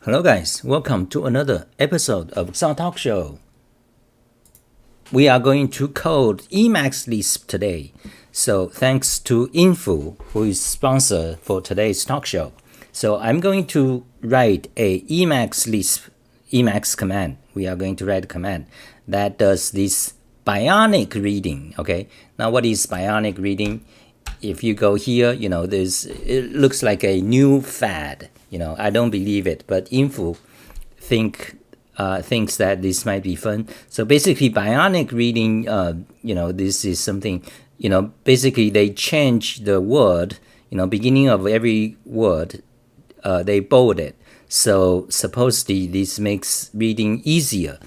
Hello guys, welcome to another episode of Sound Talk Show. We are going to code emacs lisp today. So thanks to Info, who is sponsor for today's talk show. So I'm going to write a emacs lisp emacs command. We are going to write a command that does this Bionic reading. Okay, now what is Bionic reading? If you go here, it looks like a new fad. I don't believe it, but Info thinks that this might be fun. So basically, Bionic reading, this is something, basically they change the word, beginning of every word, they bold it. So supposedly this makes reading easier,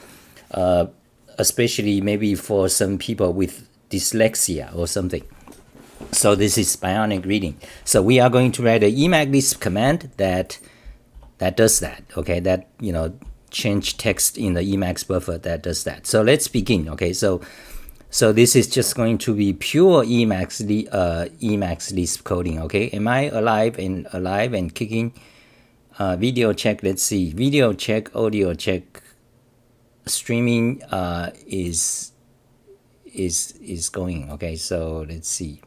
especially maybe for some people with dyslexia or something. So this is Bionic reading. So we are going to write an emacs lisp command that does that. Okay, that change text in the Emacs buffer that does that. So let's begin. Okay, so this is just going to be pure Emacs lisp coding. Okay, am I alive and kicking? Video check. Let's see. Video check. Audio check. Streaming is going. Okay, so let's see.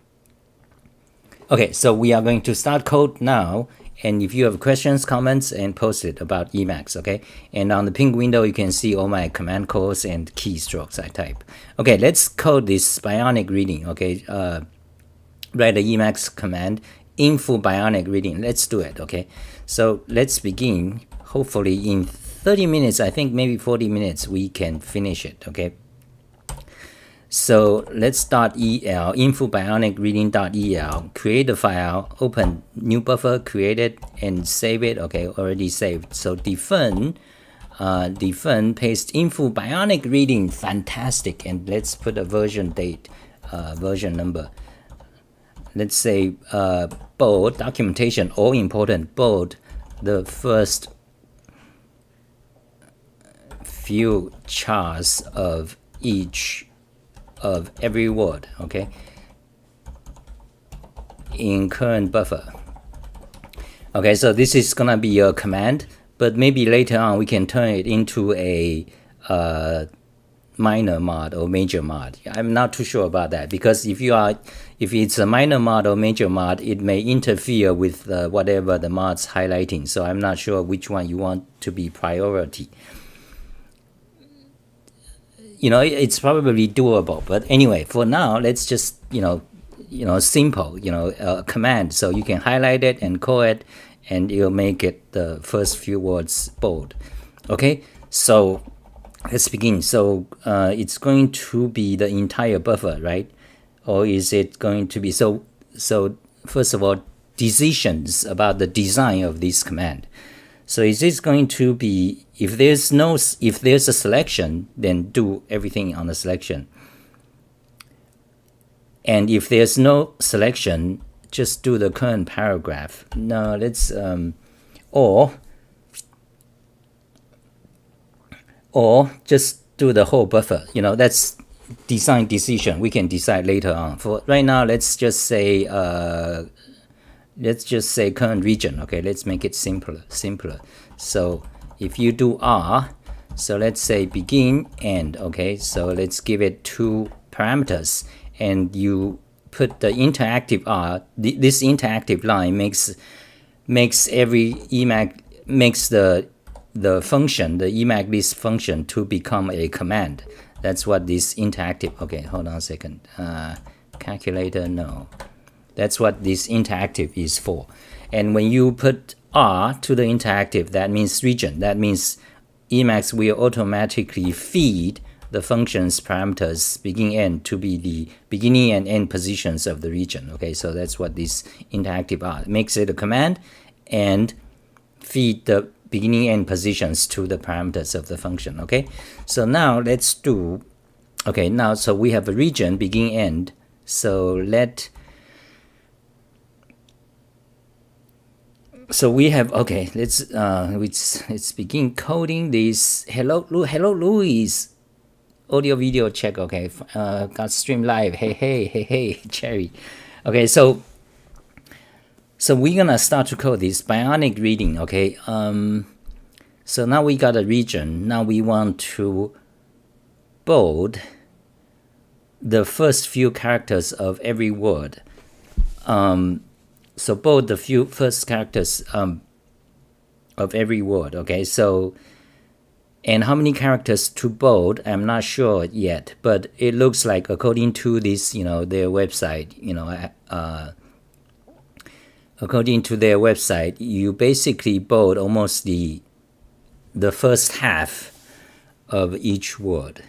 Okay, so we are going to start code now. And if you have questions, comments, and post it about Emacs, okay? And on the pink window, you can see all my command codes and keystrokes I type. Okay, let's code this Bionic reading, okay? Write the Emacs command, info Bionic reading. Let's do it, okay? So let's begin. Hopefully in 30 minutes, I think maybe 40 minutes, we can finish it, okay? So let's start EL, info Bionic reading.el, create the file, open new buffer, create it, and save it. Okay, already saved. So defun, paste info Bionic reading, fantastic. And let's put a version date, version number. Let's say bold, documentation, all important, bold, the first few chars of each of every word, okay, in current buffer. Okay, so this is gonna be a command, but maybe later on we can turn it into a minor mod or major mod. I'm not too sure about that, because if it's a minor mod or major mod, it may interfere with whatever the mod's highlighting. So I'm not sure which one you want to be priority. It's probably doable, but anyway, for now, let's just, simple, command. So you can highlight it and call it, and it'll make it the first few words bold. Okay, so let's begin. So it's going to be the entire buffer, right? Or is it going to be, so first of all, decisions about the design of this command. So is this going to be, if there's a selection, then do everything on the selection. And if there's no selection, just do the current paragraph. Now let's or just do the whole buffer. That's design decision. We can decide later on. For right now, let's just say current region. Okay, let's make it simpler. So if you do R, so let's say begin, end. Okay, so let's give it 2 parameters, and you put the interactive R. This interactive line makes every emac, makes the function, the emac list function, to become a command. That's what this interactive. Okay, hold on a second. Calculator, no. That's what this interactive is for. And when you put R to the interactive, that means region. That means Emacs will automatically feed the function's parameters begin end to be the beginning and end positions of the region. Okay, so that's what this interactive R makes it a command, and feed the beginning and end positions to the parameters of the function. Okay, so now let's do. Okay, now so we have a region begin end. So So we have, okay, let's begin coding this. Hello Louis, audio video check. Okay, got stream live. Hey Cherry. Okay, so we're gonna start to code this Bionic reading. Okay, So now we got a region. Now we want to bold the first few characters of every word. So bold the first characters of every word. Okay, so and how many characters to bold, I'm not sure yet, but it looks like according to this, their website, according to their website, you basically bold almost the first half of each word.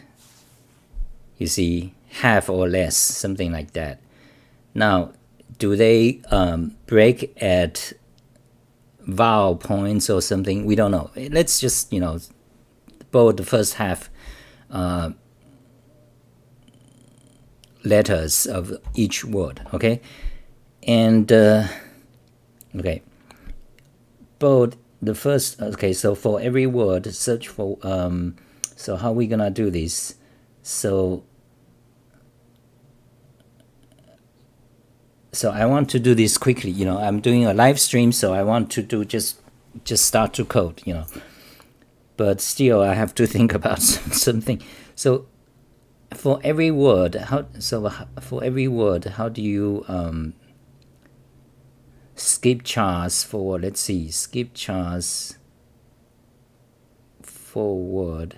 You see, half or less, something like that. Now, do they break at vowel points or something? We don't know. Let's just, bold the first half letters of each word, okay? And, okay, bold the first, okay, so for every word, search for, so how are we gonna do this? So I want to do this quickly, I'm doing a live stream, so I want to do just start to code, but still I have to think about something. So for every word, how do you skip chars for, let's see, skip chars for word.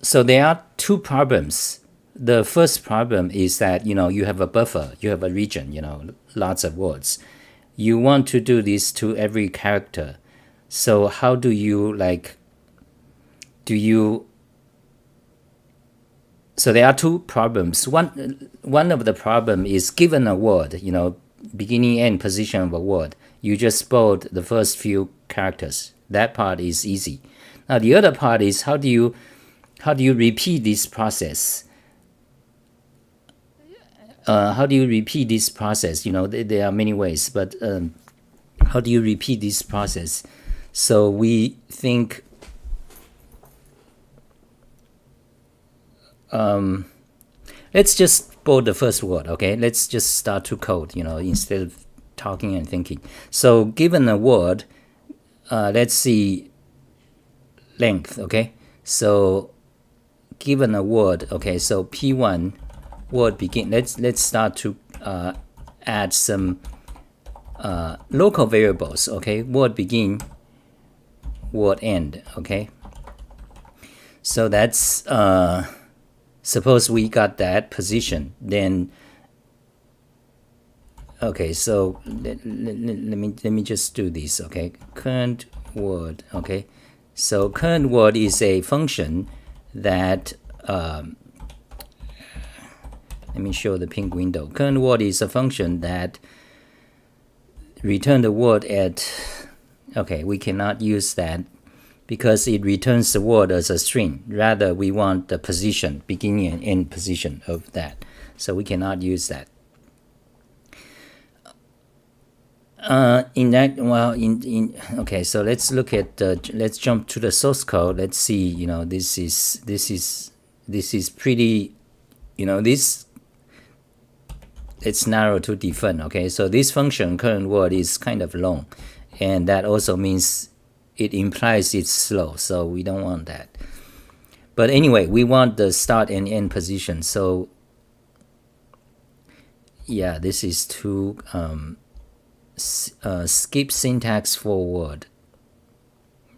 So there are two problems. The first problem is that, you have a buffer, you have a region, lots of words. You want to do this to every character. So how do you so there are two problems. One of the problem is given a word, beginning and position of a word, you just bold the first few characters. That part is easy. Now the other part is how do you repeat this process? How do you repeat this process? There are many ways, but how do you repeat this process? So we think let's just bold the first word, okay? Let's just start to code, instead of talking and thinking. So given a word, let's see length, okay? So given a word, okay, so P1 word begin. Let's start to add some local variables, okay? Word begin, word end, okay? So that's suppose we got that position, then okay, so let me just do this, okay? Current word, okay? So current word is a function that let me show the pink window. Current word is a function that return the word at, okay, we cannot use that because it returns the word as a string. Rather, we want the position, beginning and end position of that. So we cannot use that. Okay, so let's look at let's jump to the source code. Let's see, this is pretty, this, it's narrow to define, okay? So this function current word is kind of long, and that also means it implies it's slow, so we don't want that. But anyway, we want the start and end position. So yeah, this is to skip syntax for word.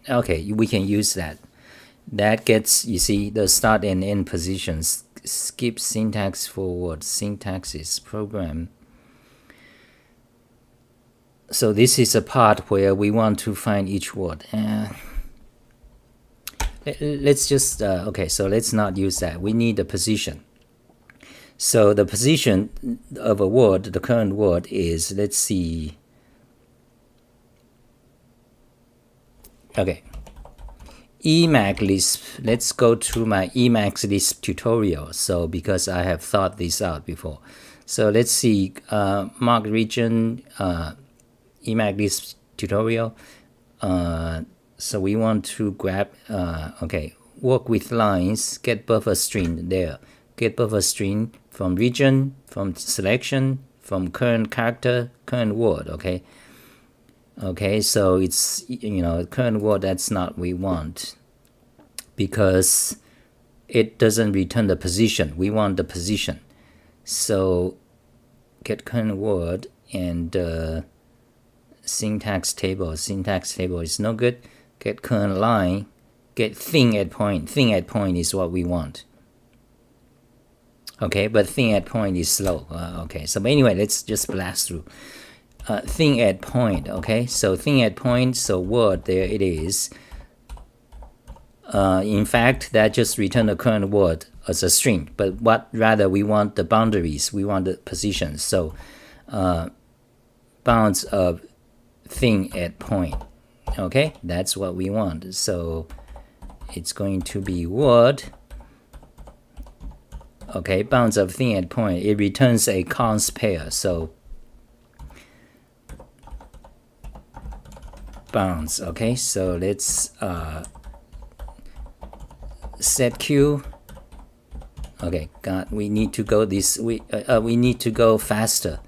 Okay, we can use that. That gets, you see, the start and end positions. Skip syntax for word. Syntax is program. So this is a part where we want to find each word. Let's just, okay, so let's not use that. We need a position. So the position of a word, the current word is, let's see. Okay. Emacs Lisp. Let's go to my Emacs Lisp tutorial. So because I have thought this out before. So let's see, mark region, Emacs Lisp tutorial. So we want to grab, okay, work with lines, get buffer string there. Get buffer string from region, from selection, from current character, current word, okay? Okay, so it's, current word, that's not what we want because it doesn't return the position. We want the position. So get current word and syntax table is no good. Get current line, get thing at point. Thing at point is what we want. Okay, but thing at point is slow. Okay, so but anyway, let's just blast through. Thing at point, okay, so thing at point, so word, there it is. In fact, that just returned the current word as a string, but rather we want the boundaries, we want the positions. So bounds of thing at point, okay, that's what we want. So it's going to be word, okay, bounds of thing at point, it returns a const pair. So bounds, okay, so let's set q. Okay, God, we need to go we need to go faster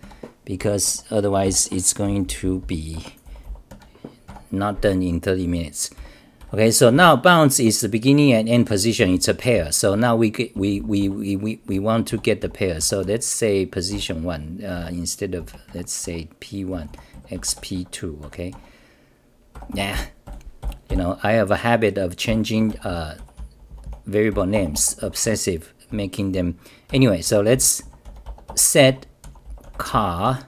because otherwise it's going to be not done in 30 minutes. Okay, so now bounds is the beginning and end position. It's a pair. So now we want to get the pair. So let's say position 1 instead of, let's say p1 xp2. Okay. Yeah, I have a habit of changing variable names, obsessive, making them. Anyway, so let's set car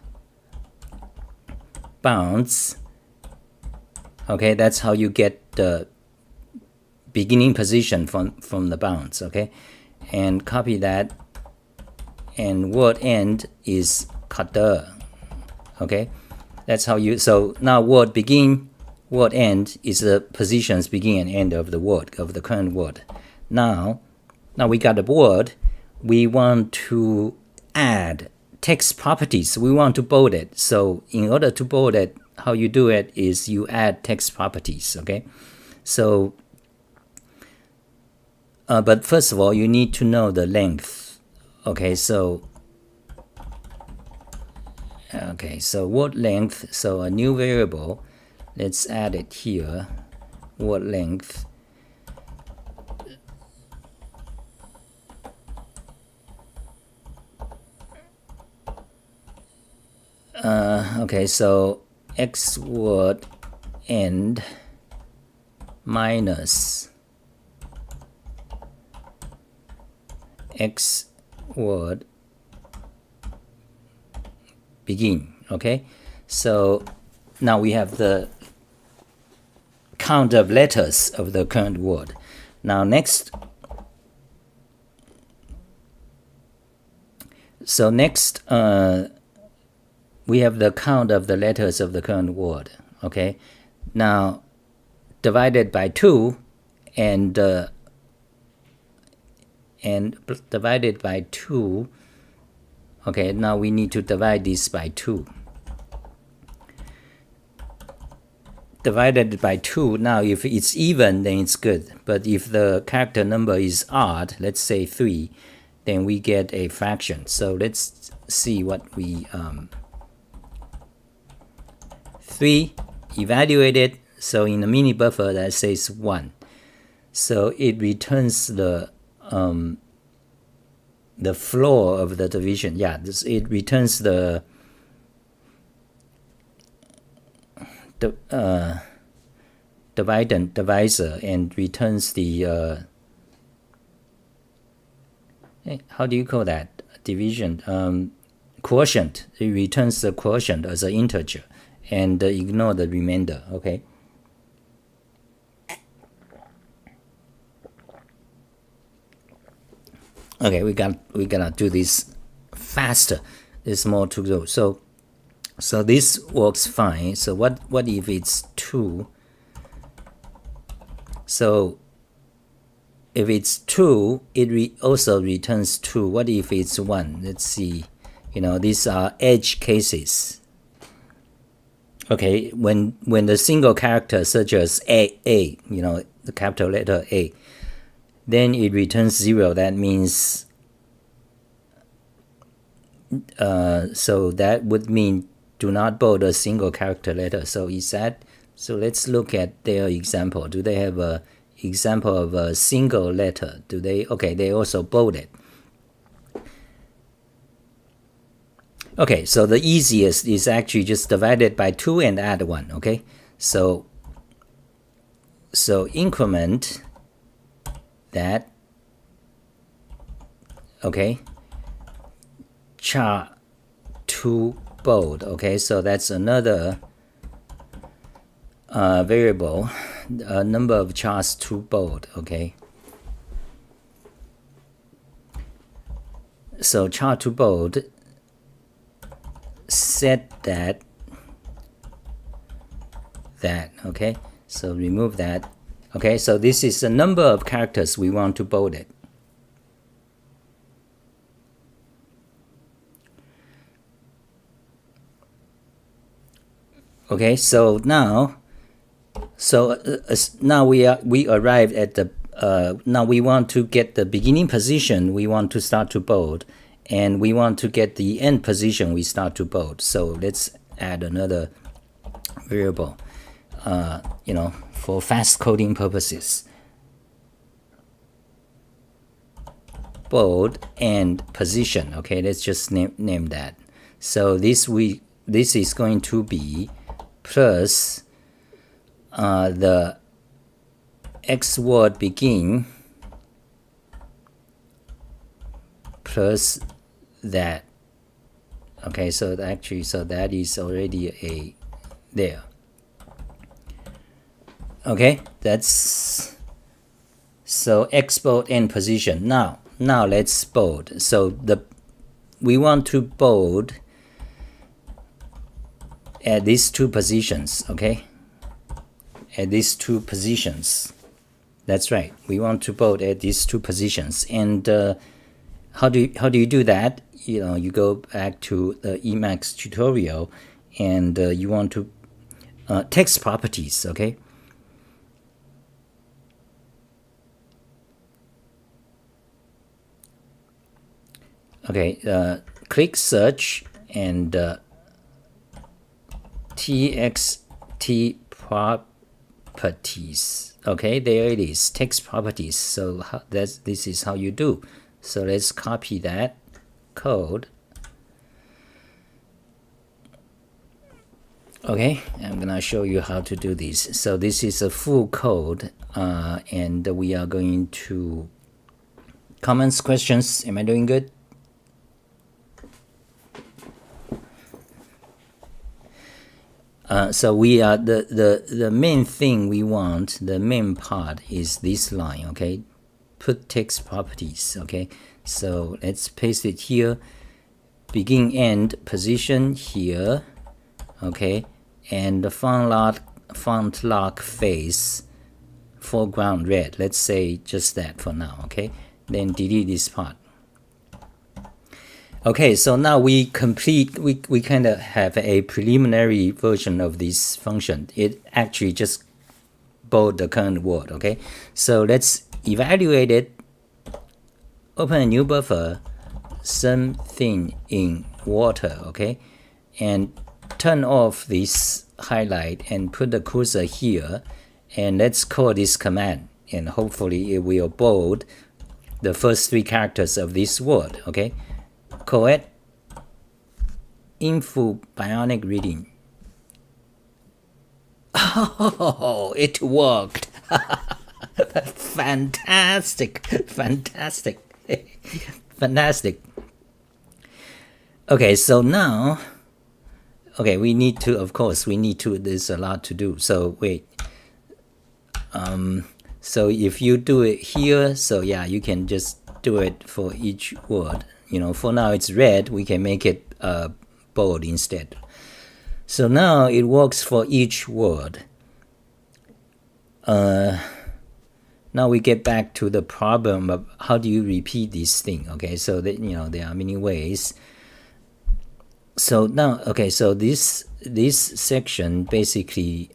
bounds. Okay, that's how you get the beginning position from the bounds. Okay, and copy that, and word end is cutter. Okay, that's how you. So now word begin, word end is the positions begin and end of the word, of the current word. Now we got the word. We want to add text properties. We want to bold it. So in order to bold it, how you do it is you add text properties. Okay, so but first of all, you need to know the length. Okay, so word length. So a new variable. Let's add it here. Word length. Okay, so x word end minus x word begin. Okay, so now we have the count of letters of the current word. Now next, we have the count of the letters of the current word. Okay, now divided by 2 and divided by 2. Okay, now we need to divide this by 2. Divided by 2. Now if it's even, then it's good, but if the character number is odd, let's say 3, then we get a fraction. So let's see what we 3 evaluated. So in the mini buffer that says 1, so it returns the floor of the division. Yeah, it returns the divisor and returns the how do you call that, division, quotient. It returns the quotient as an integer and ignore the remainder. Okay, we gotta do this faster. There's more to do. So this works fine. So what if it's 2? So if it's 2, it also returns 2. What if it's 1? Let's see. These are edge cases. Okay, when the single character such as A, the capital letter A, then it returns 0. That means so that would mean do not bold a single character letter. So is that, so let's look at their example. Do they have a example of a single letter? Do they, okay, they also bold it. Okay, so the easiest is actually just divide it by 2 and add 1, okay? So increment that, okay, char to bold, okay? So that's another variable, number of chars to bold, okay? So char to bold, set that, okay? So remove that. Okay, so this is the number of characters we want to bold it. Okay, so now, now we arrived at the now we want to get the beginning position we want to start to bold, and we want to get the end position we start to bold. So let's add another variable, you know, for fast coding purposes. Bold and position. Okay, let's just name that. So this is going to be plus the X word begin plus that. Okay, so actually, so that is already a there. Okay, that's so X bold and position. Now let's bold. So we want to bold at these 2 positions. Okay, at these 2 positions. That's right. We want to bold at these 2 positions. And how do you do that? You know, you go back to the emacs tutorial, and you want to text properties. Okay. Okay. Click search and txt properties. Okay, there it is, text properties. So this is how you do. So let's copy that code. Okay, I'm gonna show you how to do this. So this is a full code, and we are going to comments, questions. Am I doing good? So we are the main thing we want, the main part is this line. Okay, put text properties. Okay, so let's paste it here. Begin end position here. Okay, and the font lock face foreground red. Let's say just that for now. Okay, then delete this part. Okay, so now we kind of have a preliminary version of this function. It actually just bold the current word. Okay, so let's evaluate it. Open a new buffer, something in water. Okay, and turn off this highlight and put the cursor here, and let's call this command, and hopefully it will bold the first 3 characters of this word. Okay, call it info bionic reading. Oh, it worked. Fantastic. Okay, so now, okay, we need to, of course, there's a lot to do. So wait, so if you do it here, so yeah, you can just do it for each word. You know, for now it's red, we can make it bold instead. So now it works for each word. Now we get back to the problem of how do you repeat this thing. Okay, so that, you know, there are many ways. So now, okay, so this section basically,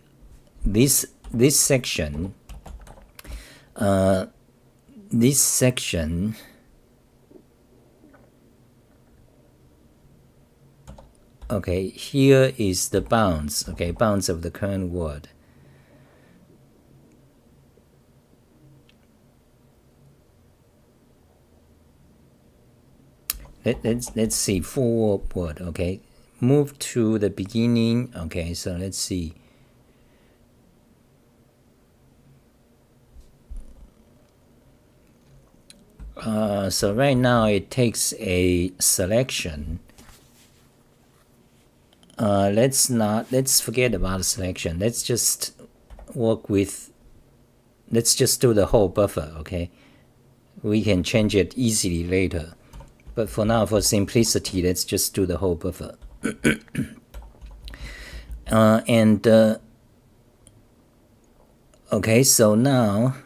this section okay, here is the bounds, okay, bounds of the current word. Let's see, forward word, okay, move to the beginning, okay, so let's see. So right now it takes a selection. Let's forget about the selection. Let's just do the whole buffer, okay? We can change it easily later. But for now, for simplicity, let's just do the whole buffer. Okay, so now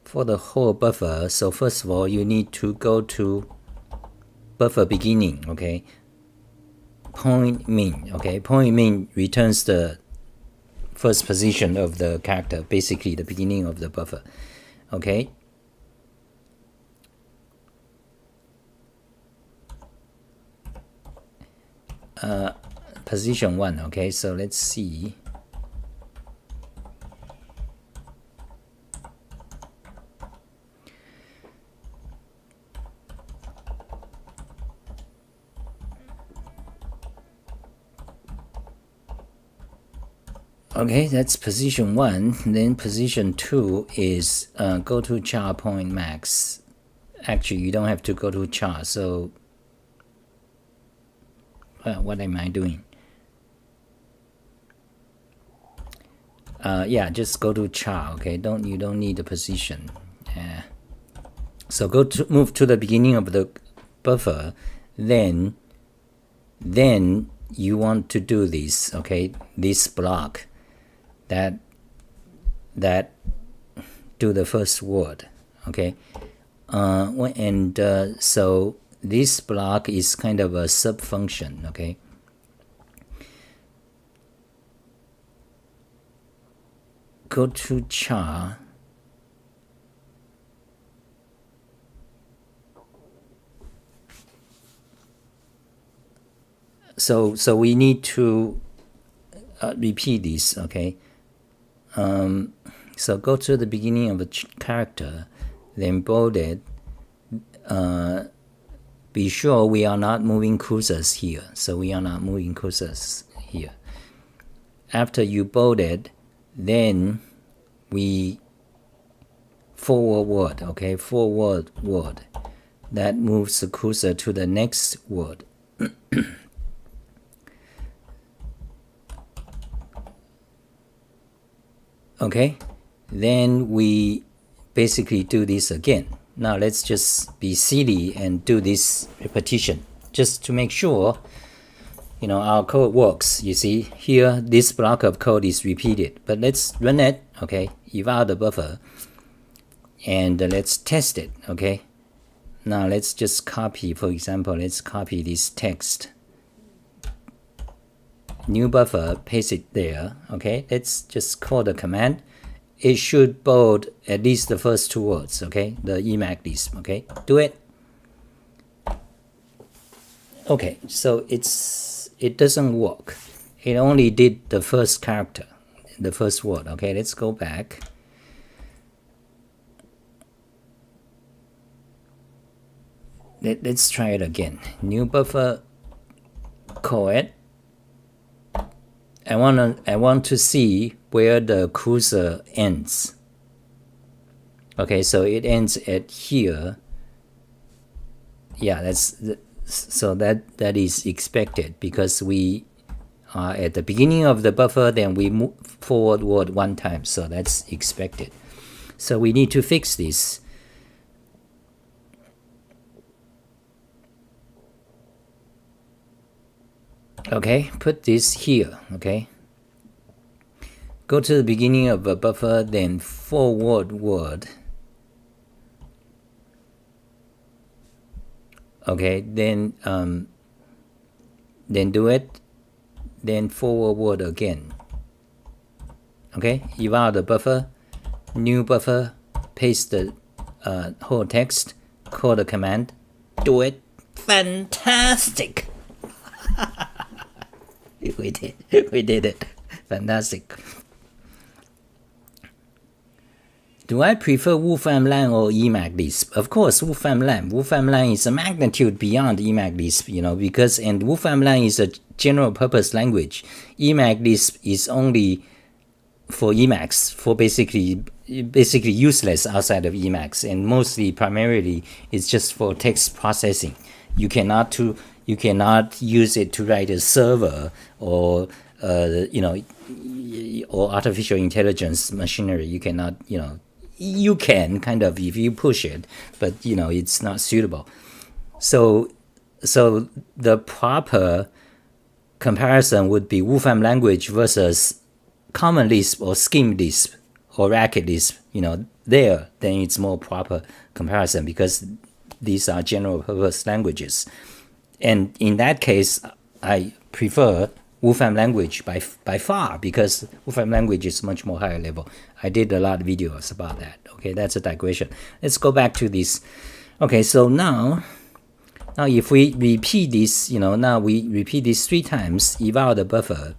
for the whole buffer, so first of all, you need to go to buffer beginning, okay? Point min, okay? Point min returns the first position of the character, basically the beginning of the buffer, okay? Position 1, okay? So let's see. Okay, that's position 1. Then position 2 is go to char point max. Actually, you don't have to go to char. So, what am I doing? Yeah, just go to char. Okay, you don't need the position. So move to the beginning of the buffer. Then you want to do this. Okay, this block. That do the first word, okay, so this block is kind of a sub function, okay. Go to char. So we need to repeat this, okay. So go to the beginning of a character, then bold it. Be sure we are not moving cursors here. So we are not moving cursors here. After you bold it, then we forward word, okay, forward word. That moves the cursor to the next word. Okay, then we basically do this again. Now let's just be silly and do this repetition just to make sure, you know, our code works. You see here, this block of code is repeated, but let's run it, okay, eval the buffer, and let's test it, okay. Now let's just copy, for example, let's copy this text. New buffer, paste it there, okay. Let's just call the command. It should bold at least the first two words, okay, the emacs lisp, okay. Do it. Okay, so it doesn't work. It only did the first character, the first word, okay. Let's go back. Let's try it again. New buffer, call it. I want to see where the cursor ends. Okay, so it ends at here. Yeah, that is expected because we are at the beginning of the buffer, then we move forward word one time, so that's expected. So we need to fix this. Okay, put this here, okay. Go to the beginning of a buffer, then forward word. Okay, then do it, then forward word again. Okay, eval the buffer, new buffer, paste the whole text, call the command, do it. Fantastic. we did it. Fantastic. Do I prefer Wolfram Lang or emacs Lisp? Of course, Wolfram Lang. Wolfram Lang is a magnitude beyond emacs Lisp, because and Wolfram Lang is a general purpose language. Emacs Lisp is only for Emacs, for basically useless outside of Emacs, and mostly primarily it's just for text processing. You cannot use it to write a server or or artificial intelligence machinery. You cannot, you can kind of if you push it, but it's not suitable. So the proper comparison would be Wolfram language versus Common Lisp or Scheme Lisp or Racket Lisp. Then it's more proper comparison because these are general purpose languages. And in that case, I prefer Wolfram language by far because Wolfram language is much more higher level. I did a lot of videos about that. Okay, that's a digression. Let's go back to this. Okay, so now if we repeat this, now we repeat this 3 times, eval the buffer.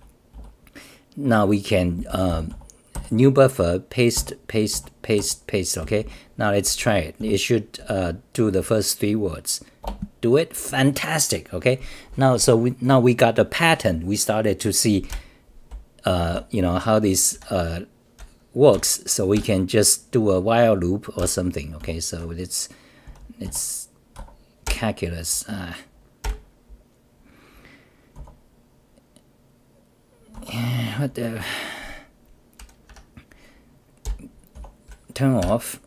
Now we can new buffer, paste. Okay, now let's try it. It should do the first 3 words. Do it. Fantastic. Okay, now we got a pattern. We started to see how this works, so we can just do a while loop or something. Okay, so it's calculus. What the? Turn off.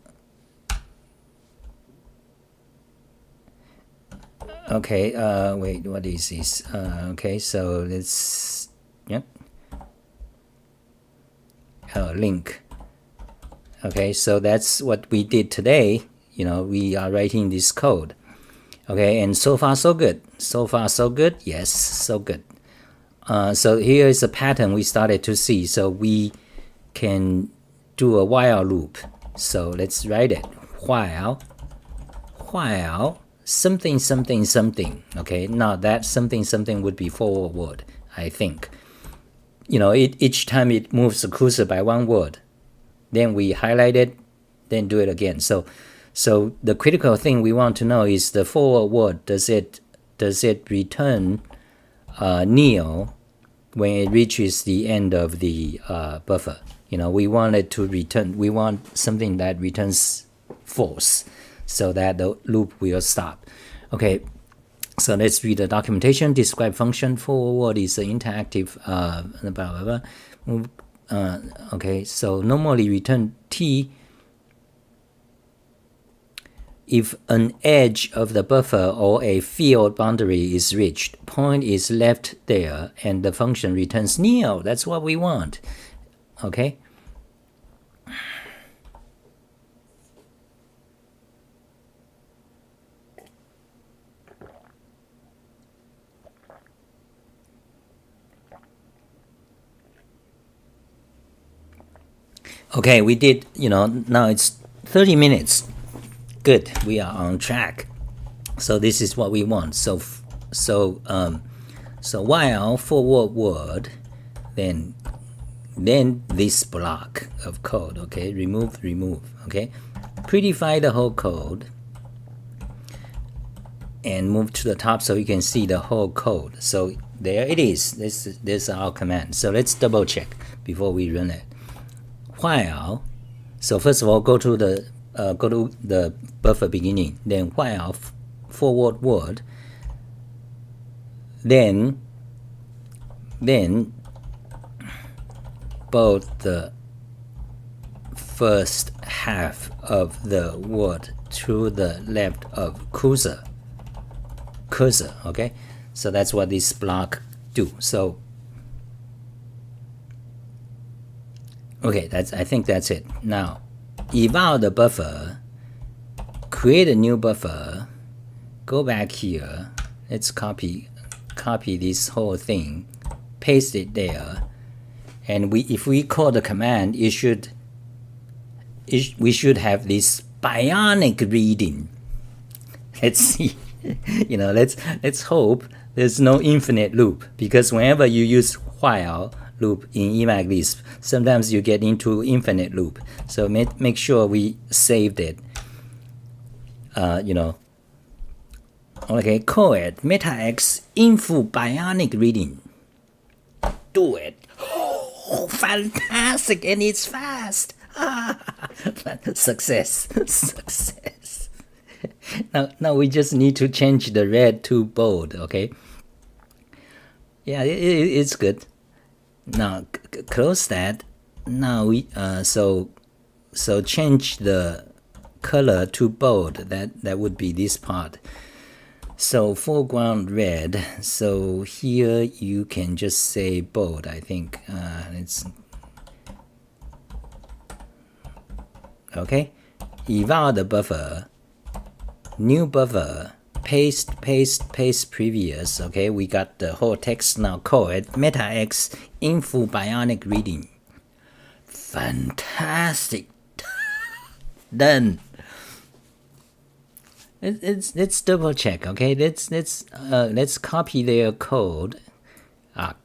Okay, wait, what is this? Okay, so let's, link. Okay, so that's what we did today. We are writing this code. Okay, and so far so good. So far so good. Yes, so good. So here is a pattern we started to see. So we can do a while loop. So let's write it. While something. Okay, now that something would be forward word, I think. Each time it moves the cursor by 1 word, then we highlight it, then do it again. So the critical thing we want to know is the forward word. Does it return nil when it reaches the end of the buffer? We want it to return. We want something that returns false, so that the loop will stop. Okay, so let's read the documentation. Describe function. Forward word is an interactive blah, blah, blah. Okay, so normally return t if an edge of the buffer or a field boundary is reached. Point is left there and the function returns nil. That's what we want. Okay. Okay, we did, now it's 30 minutes. Good, we are on track. So this is what we want. So while forward word, then this block of code. Okay, remove. Okay, prettify the whole code and move to the top so you can see the whole code. So there it is. This is our command. So let's double check before we run it. While, so first of all, go to the buffer beginning, then while forward word, then both the first half of the word to the left of cursor. Okay, so that's what this block do. So okay, I think that's it. Now eval the buffer, create a new buffer, go back here, let's copy this whole thing, paste it there, and if we call the command, we should have this Bionic reading. Let's see. let's hope there's no infinite loop, because whenever you use while loop in emacs lisp, sometimes you get into infinite loop. So make sure we saved it. Okay, code meta-x info bionic reading. Do it. Oh, fantastic, and it's fast. Success. Now we just need to change the red to bold. Okay. Yeah, it's good. Now close that. Now we so change the color to bold. That would be this part. So foreground red. So here you can just say bold. I think it's okay. Eval the buffer. New buffer. Paste previous. Okay, we got the whole text now. Code meta-x info bionic reading. Fantastic. Done. Let's double check. Okay, let's copy their code.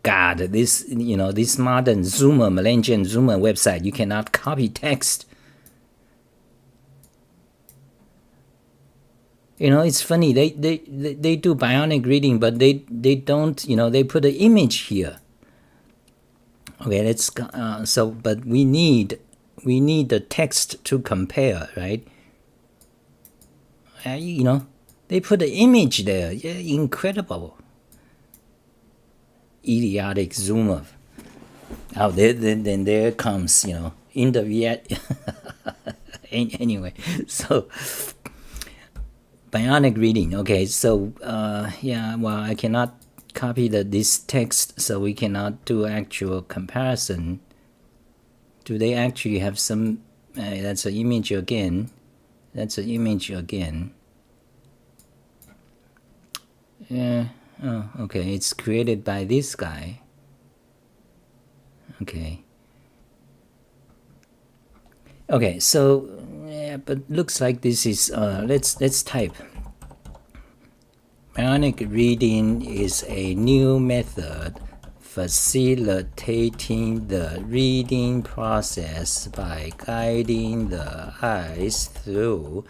God, this modern Zoomer, Malaysian Zoomer website, you cannot copy text. It's funny. They do bionic reading, but they don't. They put an image here. Okay, let's but we need the text to compare, right? They put an image there. Yeah, incredible. Idiotic Zoomer. Oh, then there comes in the Viet. Anyway, so. Bionic reading. Okay, so yeah, well, I cannot copy this text, so we cannot do actual comparison. Do they actually have some? That's an image again. Yeah. Oh, okay. It's created by this guy. Okay. Okay, so yeah, but looks like this is let's type. Bionic reading is a new method facilitating the reading process by guiding the eyes through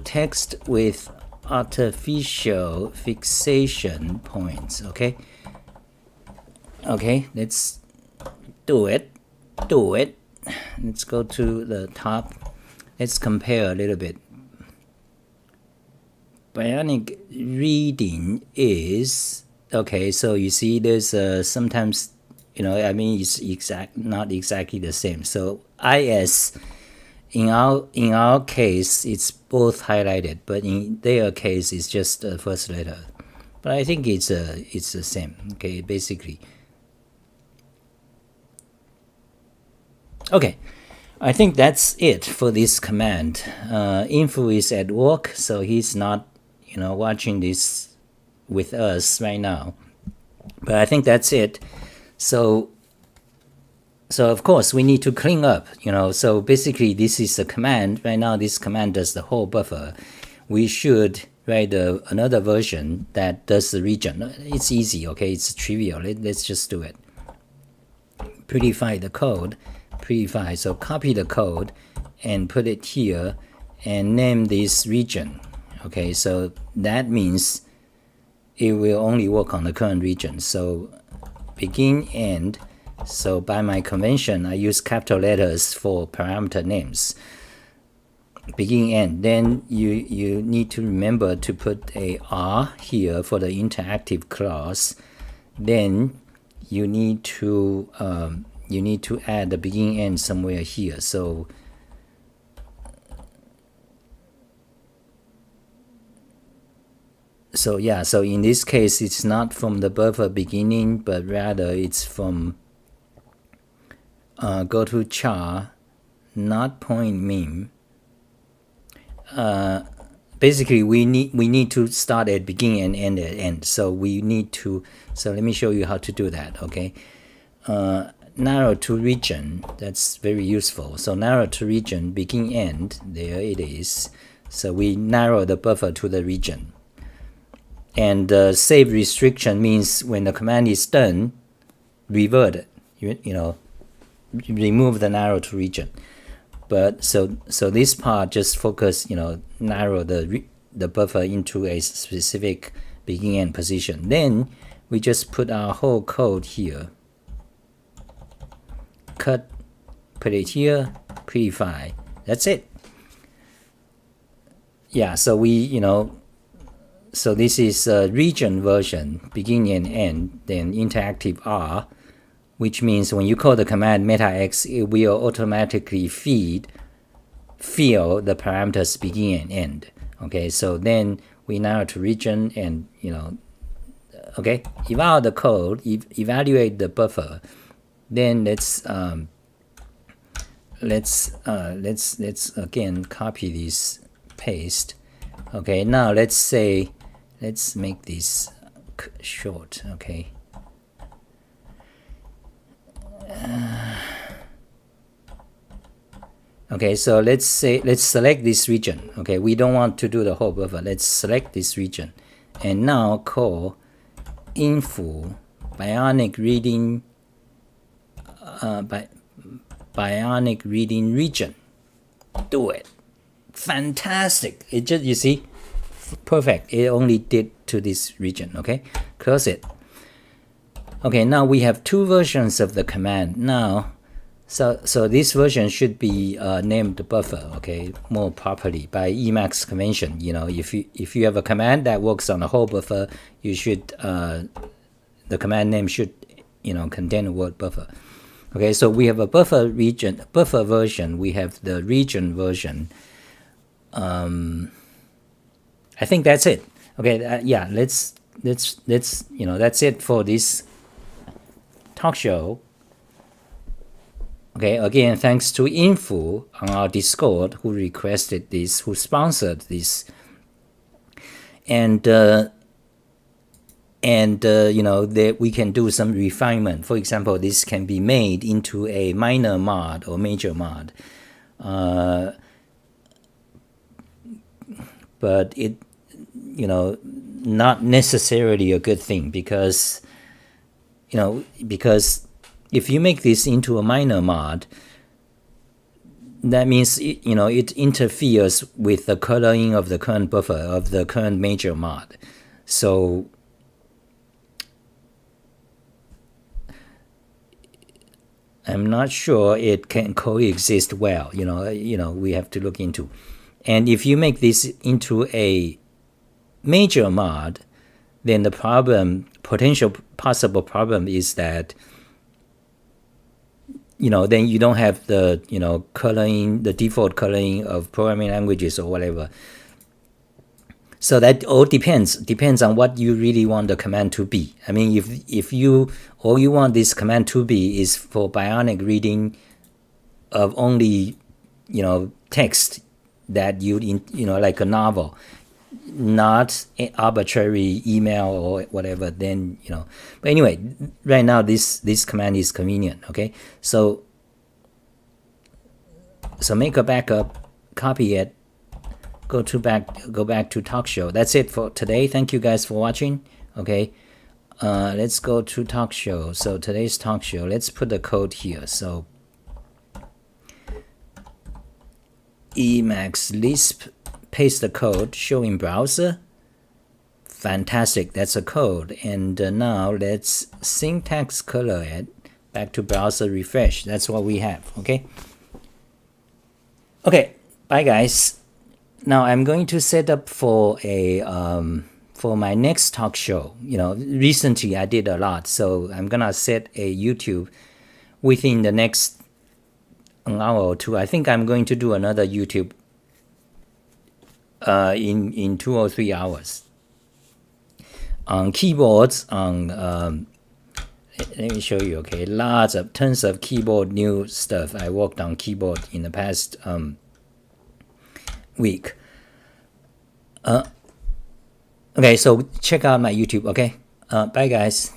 text with artificial fixation points. Okay, let's do it. Let's go to the top. Let's compare a little bit. Bionic reading is okay. So you see, there's sometimes it's not exactly the same. So is in our case it's both highlighted, but in their case it's just the first letter. But I think it's the same. Okay, basically. Okay, I think that's it for this command. Info is at work, so he's not, watching this with us right now. But I think that's it. So of course we need to clean up, So basically this is a command. Right now this command does the whole buffer. We should write another version that does the region. It's easy, okay? It's trivial. Let's just do it. Prettify the code. Prettify. So copy the code and put it here and name this region. Okay, so that means it will only work on the current region. So begin, end. So by my convention, I use capital letters for parameter names. Begin, end. Then you need to remember to put a R here for the interactive clause. Then you need to add the begin, end somewhere here. So yeah, so in this case it's not from the buffer beginning, but rather it's from go to char, not point meme. Basically we need to start at begin and end at end. So we need to, so let me show you how to do that. Okay, narrow to region, that's very useful. So narrow to region, begin, end, there it is. So we narrow the buffer to the region. And save restriction means when the command is done, revert it. Remove the narrow to region. But so this part just focus, narrow the buffer into a specific beginning and position. Then we just put our whole code here. Cut, put it here, prefine. That's it. Yeah, so so this is region version, beginning and end, then interactive R, which means when you call the command meta_x, it will automatically fill the parameters beginning and end. Okay, so then we narrow to region and, okay, evaluate the code, evaluate the buffer. Then let's again copy this, paste. Okay, now let's make this short. Okay. Okay, so let's select this region. Okay, we don't want to do the whole buffer. Let's select this region, and now call info Bionic reading Bionic reading region. Do it. Fantastic. It just, you see, perfect. It only did to this region. Okay, close it. Okay, now we have two versions of the command now. So this version should be named buffer, okay, more properly by Emacs convention. If you have a command that works on the whole buffer, you should the command name should contain the word buffer. Okay, so we have a buffer version. We have the region version. I think that's it. Okay, yeah, let's that's it for this talk show. Okay, again, thanks to Info on our Discord who requested this, who sponsored this, and that we can do some refinement. For example, this can be made into a minor mod or major mod, but it, not necessarily a good thing because if you make this into a minor mod, that means it interferes with the coloring of the current buffer of the current major mod. So I'm not sure it can coexist well. We have to look into. And if you make this into a major mod, then the possible problem is that then you don't have the coloring, the default coloring of programming languages or whatever. So that all depends on what you really want the command to be. I mean, if all you want this command to be is for Bionic reading of only text that like a novel, not arbitrary email or whatever, then but anyway, right now this command is convenient. Okay, so make a backup, copy it, go back to talk show. That's it for today. Thank you guys for watching. Okay, let's go to talk show. So today's talk show, let's put the code here. So emacs lisp, paste the code, show in browser. Fantastic, that's a code. And now let's syntax color it, back to browser, refresh. That's what we have. Okay, bye guys. Now I'm going to set up for a for my next talk show. Recently I did a lot, so I'm gonna set a YouTube within the next an hour or two. I think I'm going to do another YouTube in 2 or 3 hours on keyboards, on let me show you. Okay, tons of keyboard new stuff. I worked on keyboard in the past week. Okay, so check out my YouTube. Okay, bye guys.